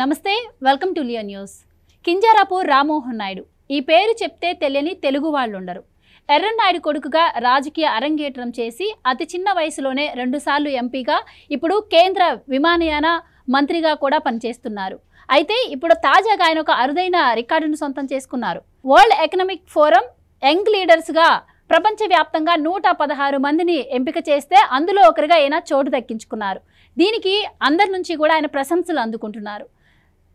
నమస్తే, welcome to Leo news. Kinjarapu Rammohan Naidu ఈ పేరు చెప్తే తెలియని తెలుగు వాళ్ళు ఉండరు. ఎర్రన్నాయుడు కొడుకుగా రాజకీయ అరంగేట్రం చేసి అతి చిన్న వయసులోనే 2 సార్లు ఎంపీగా, ఇప్పుడు కేంద్ర విమానయాన మంత్రిగా కూడా పనిచేస్తున్నారు. అయితే ఇప్పుడు తాజాగా ఆయన ఒక అరుదైన రికార్డును సొంతం చేసుకున్నారు. వరల్డ్ ఎకనామిక్ ఫోరం యంగ్ లీడర్స్గా ప్రపంచవ్యాప్తంగా 116 మందిని ఎంపిక చేస్తే అందులో ఒకరిగా ఆయన చోటు దక్కించుకున్నారు. దీనికి అందరి నుంచి కూడా ఆయన ప్రశంసలు అందుకుంటున్నారు.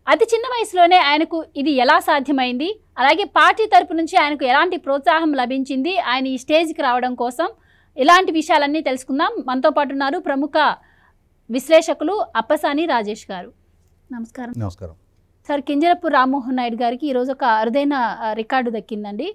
అతి చిన్న వయసులోనే ఆయనకు ఇది ఎలా సాధ్యమైంది, అలాగే పార్టీ తరపు నుంచి ఆయనకు ఎలాంటి ప్రోత్సాహం లభించింది ఆయన ఈ స్టేజ్కి రావడం కోసం, ఇలాంటి విషయాలన్నీ తెలుసుకుందాం. మనతో పాటు ఉన్నారు ప్రముఖ విశ్లేషకులు అప్పసాని రాజేష్ గారు. నమస్కారం. నమస్కారం సార్, కింజరపు రామ్మోహన్ నాయుడు గారికి ఈరోజు ఒక అరుదైన రికార్డు దక్కిందండి.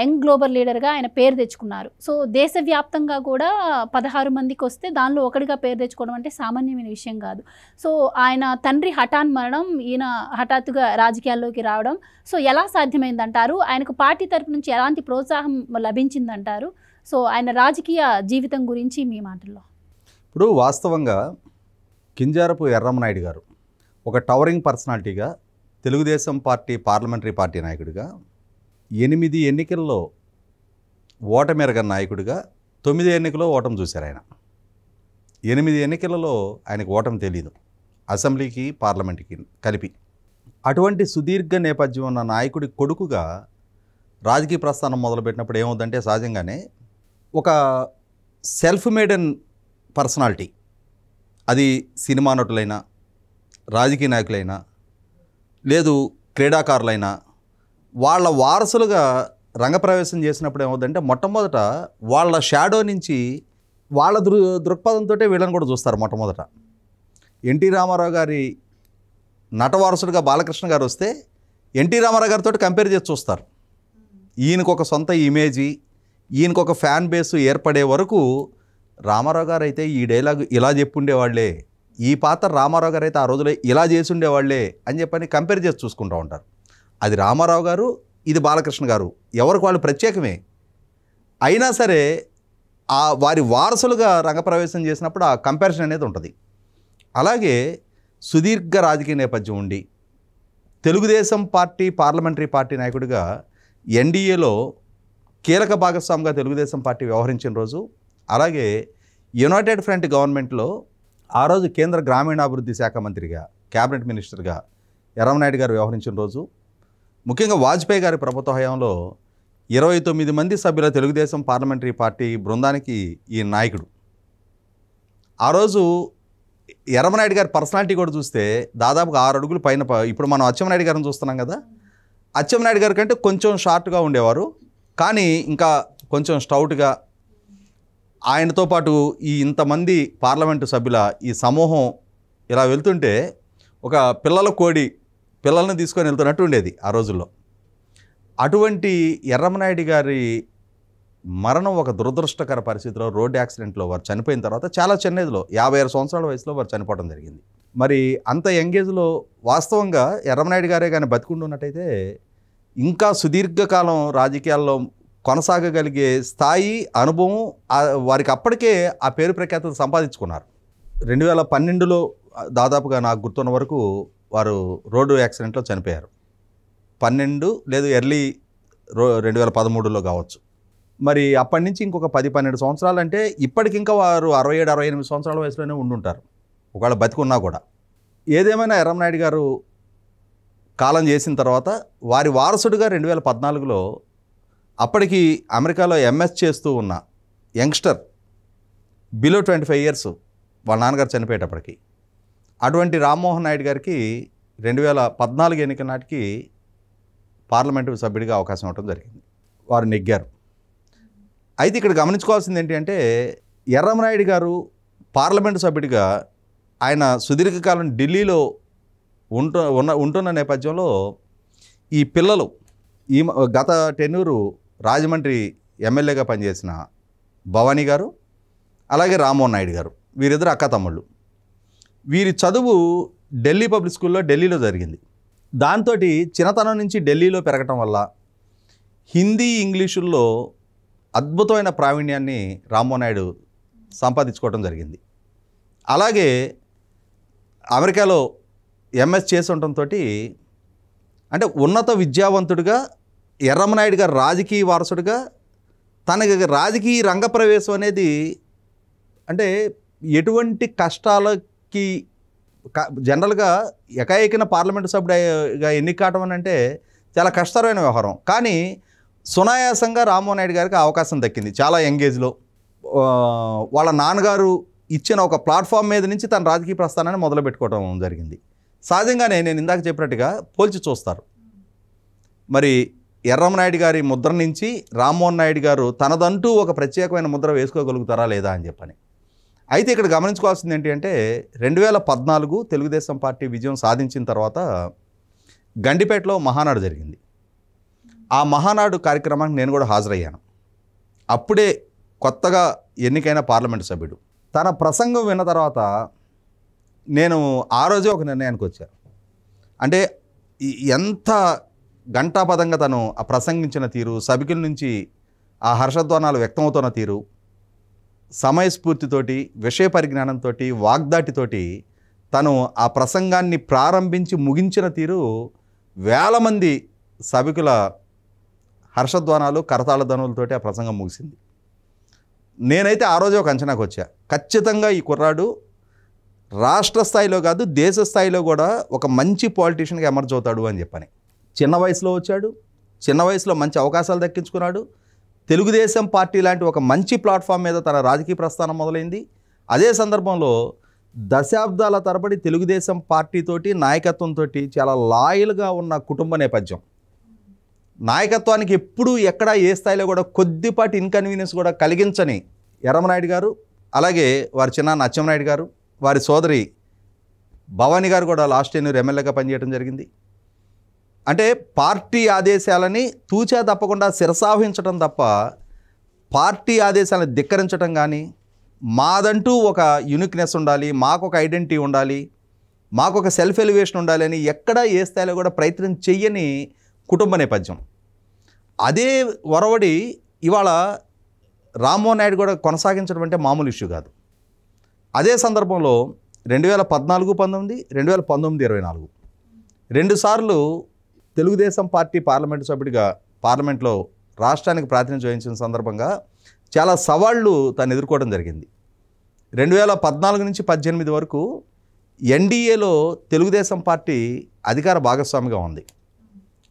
యంగ్ గ్లోబల్ లీడర్గా ఆయన పేరు తెచ్చుకున్నారు. సో దేశవ్యాప్తంగా కూడా 16 మందికి వస్తే దానిలో ఒకటిగా పేరు తెచ్చుకోవడం అంటే సామాన్యమైన విషయం కాదు. సో ఆయన తండ్రి హఠాన్ మరణం, ఈయన హఠాత్తుగా రాజకీయాల్లోకి రావడం, సో ఎలా సాధ్యమైందంటారు? ఆయనకు పార్టీ తరపు నుంచి ఎలాంటి ప్రోత్సాహం లభించిందంటారు? సో ఆయన రాజకీయ జీవితం గురించి మీ మాటల్లో. ఇప్పుడు వాస్తవంగా కింజారపు ఎర్రమనాయుడు గారు ఒక టవరింగ్ పర్సనాలిటీగా, తెలుగుదేశం పార్టీ పార్లమెంటరీ పార్టీ నాయకుడిగా, 8 ఎన్నికల్లో ఓటమెరగని నాయకుడిగా 9 ఎన్నికల్లో ఓటమి చూశారు ఆయన. 8 ఎన్నికలలో ఆయనకు ఓటమి తెలియదు, అసెంబ్లీకి పార్లమెంట్కి కలిపి. అటువంటి సుదీర్ఘ నేపథ్యం ఉన్న నాయకుడి కొడుకుగా రాజకీయ ప్రస్థానం మొదలుపెట్టినప్పుడు ఏమవుతుందంటే, సహజంగానే ఒక సెల్ఫ్ మేడన్ పర్సనాలిటీ, అది సినిమా నటులైనా, రాజకీయ నాయకులైనా, లేదు క్రీడాకారులైనా, వాళ్ళ వారసులుగా రంగప్రవేశం చేసినప్పుడు ఏమవుతుందంటే, మొట్టమొదట వాళ్ళ షాడో నుంచి వాళ్ళ దృక్పథంతో వీళ్ళని కూడా చూస్తారు. మొట్టమొదట ఎన్టీ రామారావు గారి నటవారసుడుగా బాలకృష్ణ గారు వస్తే ఎన్టీ రామారావు గారితో కంపేర్ చేసి చూస్తారు. ఈయనకు ఒక సొంత ఇమేజీ, ఈయనకు ఒక ఫ్యాన్ బేస్ ఏర్పడే వరకు రామారావు గారు అయితే ఈ డైలాగ్ ఇలా చెప్పుండేవాళ్లే, ఈ పాత్ర రామారావు గారు అయితే ఆ రోజులో ఇలా చేసి ఉండేవాళ్లే అని చెప్పని కంపేర్ చేసి చూసుకుంటూ ఉంటారు. అది రామారావు గారు, ఇది బాలకృష్ణ గారు, ఎవరికి వాళ్ళు ప్రత్యేకమే. అయినా సరే వారి వారసులుగా రంగప్రవేశం చేసినప్పుడు ఆ కంపారిజన్ అనేది ఉంటుంది. అలాగే సుదీర్ఘ రాజకీయ నేపథ్యం ఉండి తెలుగుదేశం పార్టీ పార్లమెంటరీ పార్టీ నాయకుడిగా ఎన్డీఏలో కీలక భాగస్వామిగా తెలుగుదేశం పార్టీ వ్యవహరించిన రోజు, అలాగే యునైటెడ్ ఫ్రంట్ గవర్నమెంట్లో ఆ రోజు కేంద్ర గ్రామీణాభివృద్ధి శాఖ మంత్రిగా, క్యాబినెట్ మినిస్టర్గా ఎర్రమనాయుడు గారు వ్యవహరించిన రోజు, ముఖ్యంగా వాజ్పేయి గారి ప్రభుత్వ హయాంలో 29 మంది సభ్యుల తెలుగుదేశం పార్లమెంటరీ పార్టీ బృందానికి ఈ నాయకుడు. ఆ రోజు ఎర్రమనాయుడు గారి పర్సనాలిటీ కూడా చూస్తే దాదాపుగా 6 అడుగులు పైన. ఇప్పుడు మనం అచ్చెన్నాయుడు గారిని చూస్తున్నాం కదా, అచ్చెన్నాయుడు గారి కంటే కొంచెం షార్ట్గా ఉండేవారు, కానీ ఇంకా కొంచెం స్టౌట్గా. ఆయనతో పాటు ఈ ఇంతమంది పార్లమెంటు సభ్యుల ఈ సమూహం ఇలా వెళ్తుంటే ఒక పిల్లల కోడి పిల్లల్ని తీసుకొని వెళ్తున్నట్టు ఉండేది ఆ రోజుల్లో. అటువంటి ఎర్రమనాయుడు గారి మరణం ఒక దురదృష్టకర పరిస్థితిలో, రోడ్డు యాక్సిడెంట్లో వారు చనిపోయిన తర్వాత చాలా చిన్న ఏజ్లో 56 సంవత్సరాల వయసులో వారు చనిపోవడం జరిగింది. మరి అంత యంగేజ్లో వాస్తవంగా ఎర్రమనాయుడు గారే కానీ బతికుండున్నట్టయితే ఇంకా సుదీర్ఘకాలం రాజకీయాల్లో కొనసాగగలిగే స్థాయి, అనుభవం వారికి అప్పటికే ఆ పేరు ప్రఖ్యాతులు సంపాదించుకున్నారు. 2012లో దాదాపుగా నాకు గుర్తున్న వరకు వారు రోడ్డు యాక్సిడెంట్లో చనిపోయారు. 12 లేదు ఎర్లీ 2013లో కావచ్చు. మరి అప్పటి నుంచి ఇంకొక 10-12 సంవత్సరాలు అంటే ఇప్పటికి ఇంకా వారు 67-68 సంవత్సరాల వయసులోనే ఉండుంటారు, ఒకవేళ బతికున్నా కూడా. ఏదేమైనా ఎర్రమనాయుడు గారు కాలం చేసిన తర్వాత వారి వారసుడిగా 2014లో అప్పటికి అమెరికాలో ఎంఎస్ చేస్తూ ఉన్న యంగ్స్టర్, బిలో 25 ఇయర్స్, వాళ్ళ నాన్నగారు చనిపోయేటప్పటికి, అటువంటి రామ్మోహన్ నాయుడు గారికి 2014 ఎన్నికల నాటికి పార్లమెంటు సభ్యుడిగా అవకాశం ఇవ్వడం జరిగింది. వారు నెగ్గారు. అయితే ఇక్కడ గమనించుకోవాల్సింది ఏంటి అంటే, ఎర్రమనాయుడు గారు పార్లమెంటు సభ్యుడిగా ఆయన సుదీర్ఘకాలం ఢిల్లీలో ఉంటున్న నేపథ్యంలో ఈ పిల్లలు, ఈ గత టెన్యూరు రాజమండ్రి ఎమ్మెల్యేగా పనిచేసిన భవానీ గారు, అలాగే రామ్మోహన్ నాయుడు గారు, వీరిద్దరు అక్క తమ్ముళ్ళు. వీరి చదువు ఢిల్లీ పబ్లిక్ స్కూల్లో ఢిల్లీలో జరిగింది. దాంతో చిన్నతనం నుంచి ఢిల్లీలో పెరగటం వల్ల హిందీ, ఇంగ్లీషుల్లో అద్భుతమైన ప్రావీణ్యాన్ని రామ్మోహన్ నాయుడు సంపాదించుకోవడం జరిగింది. అలాగే అమెరికాలో ఎంఎస్ చేసి ఉండటంతో అంటే ఉన్నత విద్యావంతుడిగా ఎర్రమనాయుడు గారు రాజకీయ వారసుడిగా తనకి రాజకీయ రంగప్రవేశం అనేది అంటే ఎటువంటి కష్టాలకి జనరల్గా ఏకైకిన పార్లమెంటు సభ్యుడిగా ఎన్నిక కావడం అని అంటే చాలా కష్టతరమైన వ్యవహారం. కానీ సునాయాసంగా రామ్మోహన్ నాయుడు గారికి అవకాశం దక్కింది. చాలా యంగేజ్లో వాళ్ళ నాన్నగారు ఇచ్చిన ఒక ప్లాట్ఫామ్ మీద నుంచి తన రాజకీయ ప్రస్థానాన్ని మొదలుపెట్టుకోవడం జరిగింది. సహజంగానే నేను ఇందాక చెప్పినట్టుగా పోల్చి చూస్తారు. మరి ఎర్రమనాయుడు గారి ముద్ర నుంచి రామ్మోహన్ నాయుడు గారు తనదంటూ ఒక ప్రత్యేకమైన ముద్ర వేసుకోగలుగుతారా లేదా అని చెప్పని. అయితే ఇక్కడ గమనించుకోవాల్సింది ఏంటి అంటే 2014 తెలుగుదేశం పార్టీ విజయం సాధించిన తర్వాత గండిపేటలో మహానాడు జరిగింది. ఆ మహానాడు కార్యక్రమానికి నేను కూడా హాజరయ్యాను. అప్పుడే కొత్తగా ఎన్నికైన పార్లమెంటు సభ్యుడు. తన ప్రసంగం విన్న తర్వాత నేను ఆ రోజే ఒక నిర్ణయానికి వచ్చాను. అంటే ఎంత గంటాపదంగా తను ఆ ప్రసంగించిన తీరు, సభికుల నుంచి ఆ హర్షధ్వానాలు వ్యక్తమవుతున్న తీరు, సమయస్ఫూర్తితోటి, విషయ పరిజ్ఞానంతో, వాగ్దాటితోటి తను ఆ ప్రసంగాన్ని ప్రారంభించి ముగించిన తీరు వేల మంది సభికుల హర్షధ్వానాలు, కరతాళ ధ్వనులతోటి ఆ ప్రసంగం ముగిసింది. నేనైతే ఆ రోజే ఒక అంచనాకు వచ్చా, ఖచ్చితంగా ఈ కుర్రాడు రాష్ట్ర స్థాయిలో కాదు దేశ స్థాయిలో కూడా ఒక మంచి పాలిటీషియన్గా ఎమర్జ్ అవుతాడు అని చెప్పని. చిన్న వయసులో వచ్చాడు, చిన్న వయసులో మంచి అవకాశాలు దక్కించుకున్నాడు. తెలుగుదేశం పార్టీ లాంటి ఒక మంచి ప్లాట్ఫామ్ మీద తన రాజకీయ ప్రస్థానం మొదలైంది. అదే సందర్భంలో దశాబ్దాల తరబడి తెలుగుదేశం పార్టీతోటి నాయకత్వంతో చాలా లాయల్గా ఉన్న కుటుంబ నేపథ్యం. నాయకత్వానికి ఎప్పుడూ ఎక్కడ ఏ స్థాయిలో కూడా కొద్దిపాటి ఇన్కన్వీనియన్స్ కూడా కలిగించని ఎర్రమనాయుడు గారు, అలాగే వారి చిన్నాన్న అచ్చెన్నాయుడు గారు, వారి సోదరి భవానీ గారు కూడా లాస్ట్ టెన్యూర్ ఎమ్మెల్యేగా పనిచేయడం జరిగింది. అంటే పార్టీ ఆదేశాలని తూచా తప్పకుండా శిరసావహించడం తప్ప పార్టీ ఆదేశాలను ధిక్కరించడం కానీ, మాదంటూ ఒక యూనిక్నెస్ ఉండాలి, మాకు ఒక ఐడెంటిటీ ఉండాలి, మాకు ఒక సెల్ఫ్ ఎలివేషన్ ఉండాలి అని ఎక్కడా ఏ స్థాయిలో కూడా ప్రయత్నం చెయ్యని కుటుంబ నేపథ్యం. అదే ఒరవడి ఇవాళ రామ్మోహన్ నాయుడు కూడా కొనసాగించడం అంటే మామూలు ఇష్యూ కాదు. అదే సందర్భంలో 2014-19, 2019-24 రెండుసార్లు తెలుగుదేశం పార్టీ పార్లమెంటు సభ్యుడిగా పార్లమెంట్లో రాష్ట్రానికి ప్రాతినిధ్యం వహించిన సందర్భంగా చాలా సవాళ్లు తను ఎదుర్కోవడం జరిగింది. 2014 నుంచి 18 వరకు ఎన్డీఏలో తెలుగుదేశం పార్టీ అధికార భాగస్వామిగా ఉంది.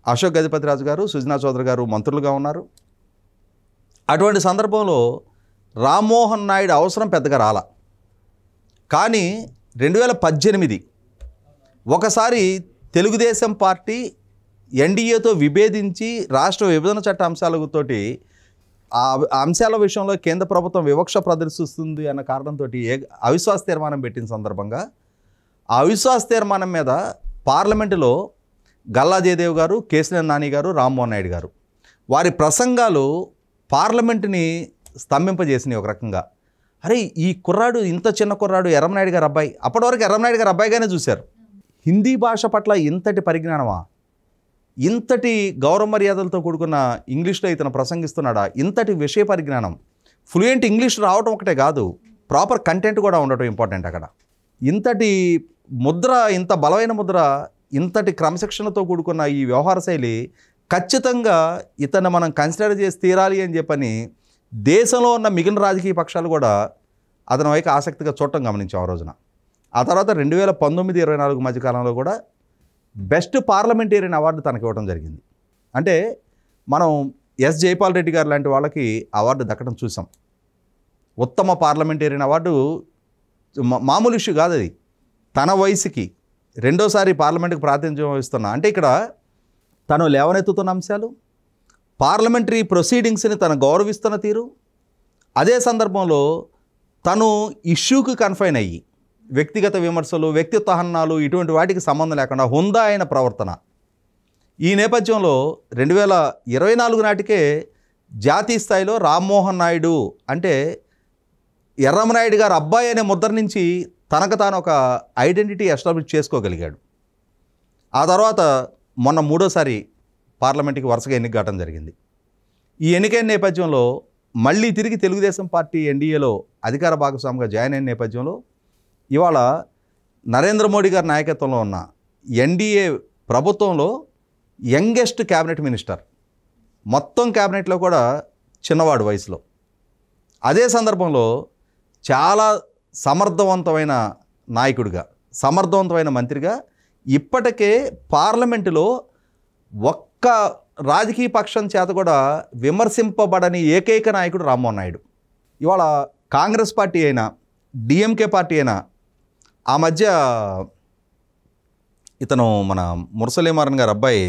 అశోక్ గజపతిరాజు గారు, సుజనా చౌదరి గారు మంత్రులుగా ఉన్నారు. అటువంటి సందర్భంలో రామ్మోహన్ నాయుడు అవసరం పెద్దగా రాల. కానీ 2018 ఒకసారి తెలుగుదేశం పార్టీ ఎన్డీఏతో విభేదించి రాష్ట్ర విభజన చట్ట అంశాలతోటి ఆ అంశాల విషయంలో కేంద్ర ప్రభుత్వం వివక్ష ప్రదర్శిస్తుంది అన్న కారణంతో అవిశ్వాస తీర్మానం పెట్టిన సందర్భంగా ఆ అవిశ్వాస తీర్మానం మీద పార్లమెంటులో గల్లా జయదేవ్ గారు, కేశినేని నాని గారు, రామ్మోహన్ నాయుడు గారు వారి ప్రసంగాలు పార్లమెంటుని స్తంభింపజేసినాయి. ఒక రకంగా అరే ఈ కుర్రాడు ఇంత చిన్న కుర్రాడు ఎర్రమనాయుడు గారు అబ్బాయి, అప్పటి వరకు ఎర్రమనాయుడు గారు అబ్బాయిగానే చూశారు. హిందీ భాష పట్ల ఇంతటి పరిజ్ఞానమా, ఇంతటి గౌరవ మర్యాదలతో కూడుకున్న ఇంగ్లీష్లో ఇతను ప్రసంగిస్తున్నాడా, ఇంతటి విషయ పరిజ్ఞానం, ఫ్లూయెంట్ ఇంగ్లీష్ రావడం ఒకటే కాదు, ప్రాపర్ కంటెంట్ కూడా ఉండటం ఇంపార్టెంట్. అక్కడ ఇంతటి ముద్ర, ఇంత బలమైన ముద్ర, ఇంతటి క్రమశిక్షణతో కూడుకున్న ఈ వ్యవహార శైలి ఖచ్చితంగా ఇతన్ని మనం కన్సిడర్ చేసి తీరాలి అని చెప్పని దేశంలో ఉన్న మిగిలిన రాజకీయ పక్షాలు కూడా అతని వైపు ఆసక్తిగా చూడటం గమనించాం ఆ రోజున. ఆ తర్వాత 2019-24 మధ్యకాలంలో కూడా బెస్ట్ పార్లమెంటేరియన్ అవార్డు తనకి ఇవ్వడం జరిగింది. అంటే మనం ఎస్ జైపాల్ రెడ్డి గారు లాంటి వాళ్ళకి అవార్డు దక్కడం చూసాం. ఉత్తమ పార్లమెంటేరియన్ అవార్డు మామూలు ఇష్యూ కాదు. అది తన వయసుకి రెండోసారి పార్లమెంటుకు ప్రాతినిధ్యం వహిస్తున్నా అంటే ఇక్కడ తను లేవనెత్తుతున్న అంశాలు, పార్లమెంటరీ ప్రొసీడింగ్స్ని తను గౌరవిస్తున్న తీరు, అదే సందర్భంలో తను ఇష్యూకి కన్ఫైన్ అయ్యి వ్యక్తిగత విమర్శలు, వ్యక్తిత్వ హననాలు ఇటువంటి వాటికి సంబంధం లేకుండా హుందా అయిన ప్రవర్తన. ఈ నేపథ్యంలో 2024 నాటికే జాతీయ స్థాయిలో రామ్మోహన్ నాయుడు అంటే ఎర్రమనాయుడు గారు అబ్బాయి అనే ముద్ర నుంచి తనకు తాను ఒక ఐడెంటిటీ ఎస్టాబ్లిష్ చేసుకోగలిగాడు. ఆ తర్వాత మొన్న మూడోసారి పార్లమెంట్కి వరుసగా ఎన్నిక కావడం జరిగింది. ఈ ఎన్నికైన నేపథ్యంలో మళ్ళీ తిరిగి తెలుగుదేశం పార్టీ ఎన్డీఏలో అధికార భాగస్వామిగా జాయిన్ అయిన నేపథ్యంలో ఇవాళ నరేంద్ర మోడీ గారి నాయకత్వంలో ఉన్న ఎన్డీఏ ప్రభుత్వంలో యంగెస్ట్ క్యాబినెట్ మినిస్టర్, మొత్తం క్యాబినెట్లో కూడా చిన్నవాడు వయసులో. అదే సందర్భంలో చాలా సమర్థవంతమైన నాయకుడిగా, సమర్థవంతమైన మంత్రిగా ఇప్పటికే పార్లమెంటులో ఒక్క రాజకీయ పక్షం చేత కూడా విమర్శింపబడని ఏకైక నాయకుడు రామ్మోహన్ నాయుడు. ఇవాళ కాంగ్రెస్ పార్టీ అయినా డిఎంకే పార్టీ అయినా, ఆ మధ్య ఇతను మన మురసలీమారన్ గారు అబ్బాయి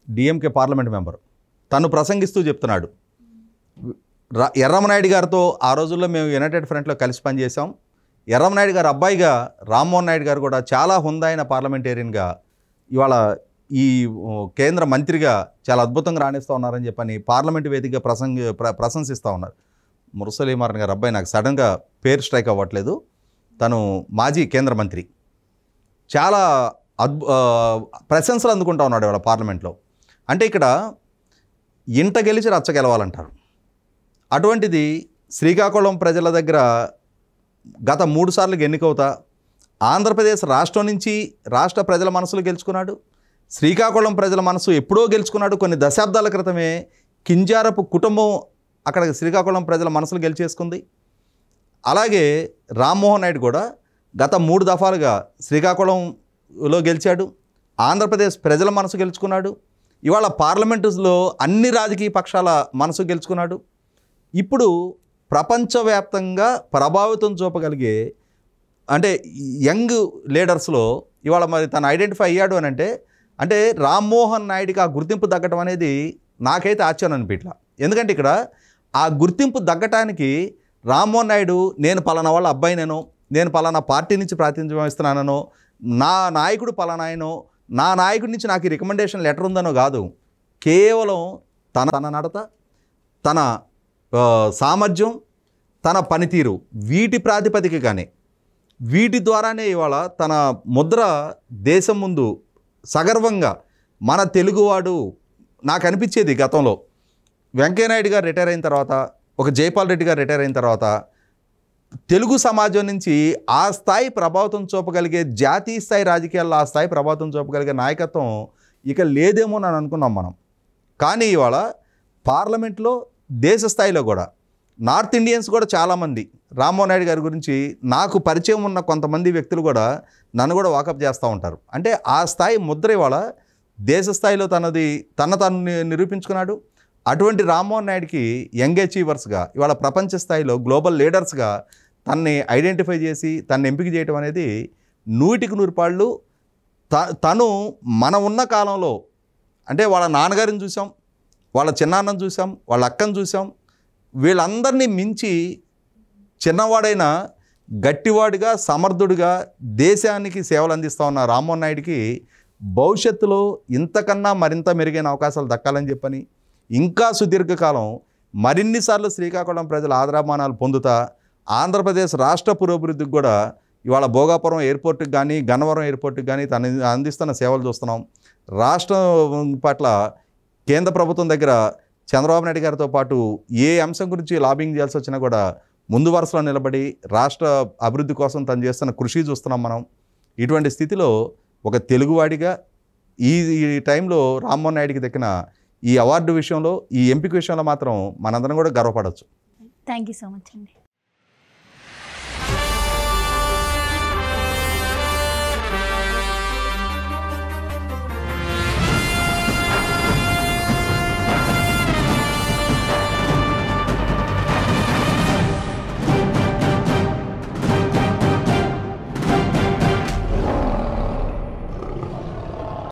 డిఎంకే పార్లమెంట్ మెంబర్, తను ప్రసంగిస్తూ చెప్తున్నాడు, ఎర్రమనాయుడు గారితో ఆ రోజుల్లో మేము యునైటెడ్ ఫ్రంట్లో కలిసి పనిచేసాం. ఎర్రమనాయుడు గారు అబ్బాయిగా రామ్మోహన్ నాయుడు గారు కూడా చాలా హుందైన పార్లమెంటేరియన్గా ఇవాళ ఈ కేంద్ర మంత్రిగా చాలా అద్భుతంగా రాణిస్తూ ఉన్నారని చెప్పని పార్లమెంటు వేదికగా ప్రశంసిస్తూ ఉన్నారు. మురసలీమారన్ గారు అబ్బాయి నాకు సడన్గా పేరు స్ట్రైక్ అవ్వట్లేదు, తను మాజీ కేంద్ర మంత్రి, చాలా ప్రశంసలు అందుకుంటా ఉన్నాడు ఇవాళ పార్లమెంట్లో. అంటే ఇక్కడ ఇంట గెలిచి రచ్చ గెలవాలంటారు. అటువంటిది శ్రీకాకుళం ప్రజల దగ్గర గత 3 సార్లు ఎన్నికవుతా ఆంధ్రప్రదేశ్ రాష్ట్రం నుంచి రాష్ట్ర ప్రజల మనసులు గెలుచుకున్నాడు. శ్రీకాకుళం ప్రజల మనసు ఎప్పుడో గెలుచుకున్నాడు. కొన్ని దశాబ్దాల క్రితమే కింజారపు కుటుంబం అక్కడ శ్రీకాకుళం ప్రజల మనసులు గెలిచేసుకుంది. అలాగే రామ్మోహన్ నాయుడు కూడా గత 3 దఫాలుగా శ్రీకాకుళంలో గెలిచాడు, ఆంధ్రప్రదేశ్ ప్రజల మనసు గెలుచుకున్నాడు. ఇవాళ పార్లమెంటులో అన్ని రాజకీయ పక్షాల మనసు గెలుచుకున్నాడు. ఇప్పుడు ప్రపంచవ్యాప్తంగా ప్రభావితం చూపగలిగే అంటే యంగ్ లీడర్స్లో ఇవాళ మరి తను ఐడెంటిఫై అయ్యాడు అని అంటే రామ్మోహన్ నాయుడికి ఆ గుర్తింపు తగ్గటం అనేది నాకైతే ఆశ్చర్యం అనిపించలా. ఎందుకంటే ఇక్కడ ఆ గుర్తింపు తగ్గటానికి రామ్మోహన్ నాయుడు నేను పలానా వాళ్ళ అబ్బాయినేనో, నేను పలానా పార్టీ నుంచి ప్రాతినిధ్యం వహిస్తున్నానో, నా నాయకుడు పలానాయనో, నా నాయకుడి నుంచి నాకు ఈ రికమెండేషన్ లెటర్ ఉందనో కాదు, కేవలం తన నడత, తన సామర్థ్యం, తన పనితీరు, వీటి ప్రాతిపదికగానే, వీటి ద్వారానే ఇవాళ తన ముద్ర దేశం ముందు సగర్వంగా మన తెలుగువాడు. నాకు అనిపించేది గతంలో వెంకయ్యనాయుడు గారు రిటైర్ అయిన తర్వాత, ఒక జైపాల్ రెడ్డి గారు రిటైర్ అయిన తర్వాత తెలుగు సమాజం నుంచి ఆ స్థాయి ప్రభావితం చూపగలిగే, జాతీయ స్థాయి రాజకీయాల్లో ఆ స్థాయి ప్రభావితం చూపగలిగే నాయకత్వం ఇక లేదేమో అని అనుకున్నాం మనం. కానీ ఇవాళ పార్లమెంట్లో దేశ స్థాయిలో కూడా నార్త్ ఇండియన్స్ కూడా చాలామంది రామ్మోహన్ నాయుడు గారి గురించి నాకు పరిచయం ఉన్న కొంతమంది వ్యక్తులు కూడా నన్ను కూడా వాకప్ చేస్తూ ఉంటారు. అంటే ఆ స్థాయి ముద్ర ఇవాళ దేశ స్థాయిలో తను నిరూపించుకున్నాడు. అటువంటి రామ్మోహన్ నాయుడికి యంగ్ అచీవర్స్గా ఇవాళ ప్రపంచ స్థాయిలో గ్లోబల్ లీడర్స్గా తనని ఐడెంటిఫై చేసి తనని ఎంపిక చేయడం అనేది 100కి 100 పాళ్ళు. తను మన ఉన్న కాలంలో అంటే వాళ్ళ నాన్నగారిని చూసాం, వాళ్ళ చిన్నాన్నని చూసాం, వాళ్ళ అక్కని చూసాం, వీళ్ళందరినీ మించి చిన్నవాడైన గట్టివాడిగా, సమర్థుడిగా దేశానికి సేవలు అందిస్తూ ఉన్న రామ్మోహన్ నాయుడికి భవిష్యత్తులో ఇంతకన్నా మరింత మెరుగైన అవకాశాలు దక్కాలని చెప్పని, ఇంకా సుదీర్ఘకాలం మరిన్నిసార్లు శ్రీకాకుళం ప్రజల ఆదరామానాలు పొందుతా ఆంధ్రప్రదేశ్ రాష్ట్ర పురోభివృద్ధికి కూడా ఇవాళ భోగాపురం ఎయిర్పోర్ట్కి కానీ, గన్నవరం ఎయిర్పోర్ట్కి కానీ తను అందిస్తున్న సేవలు చూస్తున్నాం. రాష్ట్రం పట్ల కేంద్ర ప్రభుత్వం దగ్గర చంద్రబాబు నాయుడు గారితో పాటు ఏ అంశం గురించి లాబింగ్ చేయాల్సి వచ్చినా కూడా ముందు వరుసలో నిలబడి రాష్ట్ర అభివృద్ధి కోసం తను చేస్తున్న కృషి చూస్తున్నాం మనం. ఇటువంటి స్థితిలో ఒక తెలుగువాడిగా ఈ టైంలో రామ్మోహన్ నాయుడికి దక్కిన ఈ అవార్డు విషయంలో, ఈ ఎంపిక విషయంలో మాత్రం మనందరం కూడా గర్వపడవచ్చు. థ్యాంక్ యూ సో మచ్ అండి.